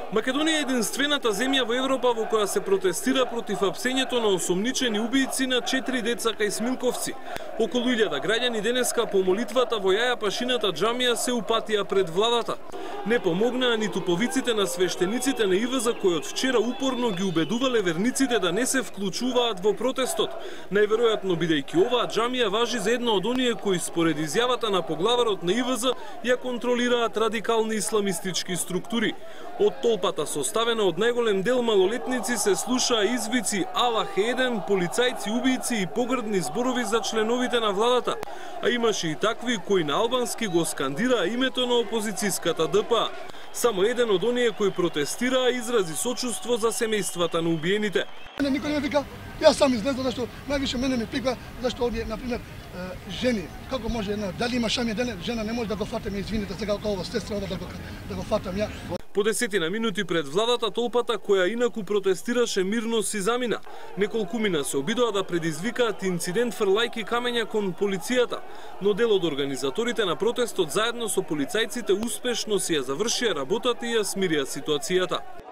Македонија е единствената земја во Европа во која се протестира против апсењето на осомничени убијци на 4 деца кај Смилковци. Околу 1000 граѓани денеска по молитвата во Јаја Пашината џамија се упатија пред владата. Не помогнаа ниту повиците на свештениците на ИВЗ кои од вчера упорно ги убедувале верниците да не се вклучуваат во протестот. Најверојатно бидејќи оваа џамија важи за едно од оние кои според изјавата на поглаварот на ИВЗ ја контролираат радикални исламистички структури. Од толпата составена од најголем дел малолетници се слушаа извици Аллах е еден, полицајци, убијци и погрдни зборови за членовите на владата. А имаше и такви кои на албански го скандираа името на опозицијската ДПА. Само еден од оние кои протестираа изрази сочувство за семејствата на убиените. Никој не вика, јас сам изнесла зашто највише мене ми пиква зашто овие на пример жени, како може една дали има шамија деле, жена не може да го фатам, извините сега како сестра да го фатам ја. По 10 минути пред владата толпата која инаку протестираше мирно си замина. Неколкумина се обидоа да предизвикаат инцидент фрлајки камења кон полицијата, но дел од организаторите на протестот заедно со полицајците успешно си ја завршија работата и ја смирија ситуацијата.